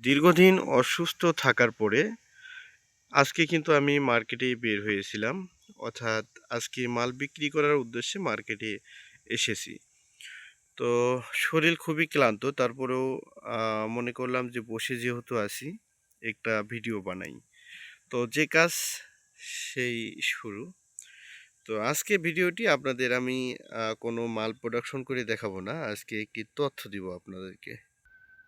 দীর্ঘদিন অসুস্থ থাকার পরে আজকে কিন্তু আমি মার্কেটে বের হয়েছিলাম। অর্থাৎ আজকে মাল বিক্রি করার উদ্দেশ্যে মার্কেটে এসেছি। তো শরীর খুবই ক্লান্ত, তারপরেও মনে করলাম যে বসে যেহেতু আছি, একটা ভিডিও বানাই। তো যে কাজ সেই শুরু। তো আজকে ভিডিওটি আপনাদের আমি কোনো মাল প্রোডাকশন করে দেখাবো না, আজকে একটি তথ্য দিব আপনাদেরকে।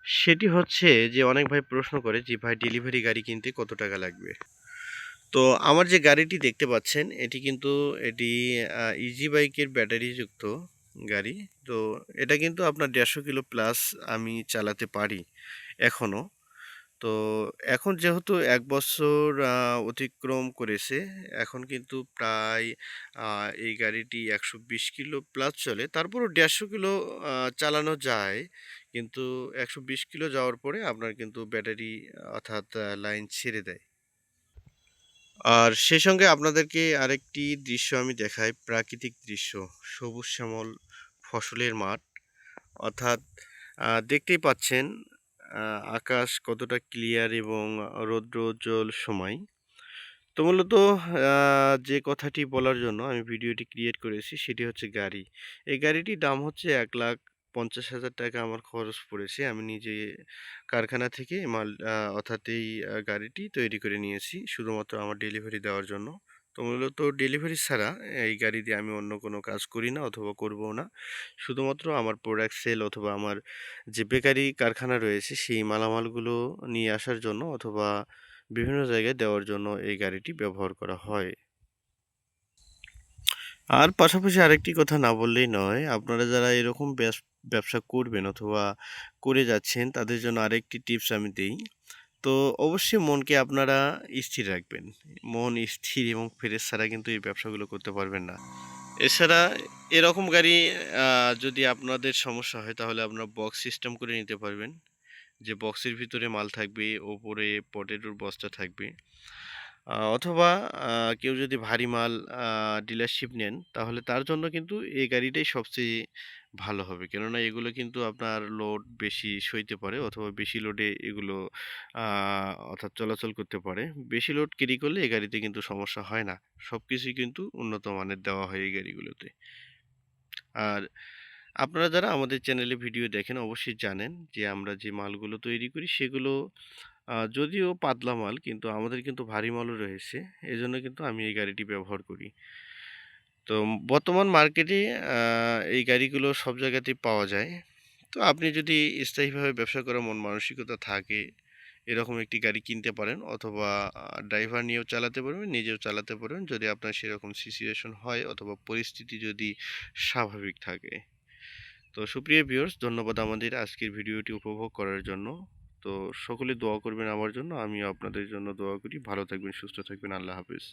সেটি হচ্ছে যে অনেক ভাই প্রশ্ন করে যে ভাই ডেলিভারি গাড়ি কিনতে কত টাকা লাগবে। তো আমার যে গাড়িটি দেখতে পাচ্ছেন এটি ইজি বাইকের ব্যাটারিযুক্ত গাড়ি। তো এটা কিন্তু আপনার 150 কিলো প্লাস আমি চালাতে পারি এখনও। তো এখন যেহেতু 1 বছর অতিক্রম করেছে, এখন কিন্তু প্রায় এই গাড়িটি 120 কিলো প্লাস চলে। তারপরও 150 কিলো চালানো যায়। কিন্তু 120 কিলো যাওয়ার পরে আপনার কিন্তু ব্যাটারি অর্থাৎ লাইন ছেড়ে দেয়। আর সেই সঙ্গে আপনাদেরকে আরেকটি দৃশ্য আমি দেখাই, প্রাকৃতিক দৃশ্য, সবুজ শ্যামল ফসলের মাঠ। অর্থাৎ দেখতেই পাচ্ছেন আকাশ কতটা ক্লিয়ার এবং রৌদ্রোজ্জ্বল সময়। তো মূলত যে কথাটি বলার জন্য আমি ভিডিওটি ক্রিয়েট করেছি সেটি হচ্ছে গাড়ি। এই গাড়িটির দাম হচ্ছে 1,50,000 টাকা আমার খরচ পড়েছে। আমি নিজে কারখানা থেকে মাল অর্থাৎ এই গাড়িটি তৈরি করে নিয়েছি শুধুমাত্র আমার ডেলিভারি দেওয়ার জন্য। তো মূলত ডেলিভারি ছাড়া এই গাড়ি দিয়ে আমি অন্য কোনো কাজ করি না অথবা করবও না। শুধুমাত্র আমার প্রোডাক্ট সেল অথবা আমার যে বেকারি কারখানা রয়েছে সেই মালামালগুলো নিয়ে আসার জন্য অথবা বিভিন্ন জায়গায় দেওয়ার জন্য এই গাড়িটি ব্যবহার করা হয়। আর পাশাপাশি আরেকটি কথা না বললেই নয়, আপনারা যারা এরকম ব্যবসা করবেন অথবা করে যাচ্ছেন তাদের জন্য আরেকটি টিপস আমি দেই। তো অবশ্যই মনকে আপনারা স্থির রাখবেন। মন স্থির এবং ফ্রেশ ছাড়া কিন্তু এই ব্যবসাগুলো করতে পারবেন না। এছাড়া এরকম গাড়ি যদি আপনাদের সমস্যা হয় তাহলে আপনারা বক্স সিস্টেম করে নিতে পারবেন। যে বক্সের ভিতরে মাল থাকবে, ওপরে পটেটোর বস্তা থাকবে। অথবা কেউ যদি ভারী মাল ডিলারশিপ নেন তাহলে তার জন্য কিন্তু এই গাড়িটাই সবচেয়ে ভালো হবে। কেননা এগুলো কিন্তু আপনার লোড বেশি সইতে পারে অথবা বেশি লোডে এগুলো আ অর্থাৎ চলাচল করতে পারে। বেশি লোড ক্যারি করলে এই গাড়িতে কিন্তু সমস্যা হয় না। সবকিছুই কিন্তু উন্নত মানের দেওয়া হয় এই গাড়িগুলোতে। আর আপনারা যারা আমাদের চ্যানেলে ভিডিও দেখেন অবশ্যই জানেন যে আমরা যে মালগুলো তৈরি করি সেগুলো যদিও পাতলা মাল কিন্তু আমাদের কিন্তু ভারী মালও রয়েছে। এজন্য কিন্তু আমি এই গাড়িটি ব্যবহার করি। তো বর্তমান মার্কেটে আ এই গাড়িগুলো সব জায়গাতেই পাওয়া যায়। তো আপনি যদি স্থায়ীভাবে ব্যবসা করার মন মানসিকতা থাকে, এরকম একটি গাড়ি কিনতে পারেন অথবা ড্রাইভার নিয়েও চালাতে পারবেন, নিজেও চালাতে পারবেন যদি আপনার সেরকম সিচুয়েশন হয় অথবা পরিস্থিতি যদি স্বাভাবিক থাকে। তো সুপ্রিয় ভিউয়ার্স, ধন্যবাদ আমাদের আজকের ভিডিওটি উপভোগ করার জন্য। তো সকলে দোয়া করবেন আমার জন্য, আমিও আপনাদের জন্য দোয়া করি। ভালো থাকবেন, সুস্থ থাকবেন। আল্লাহ হাফেজ।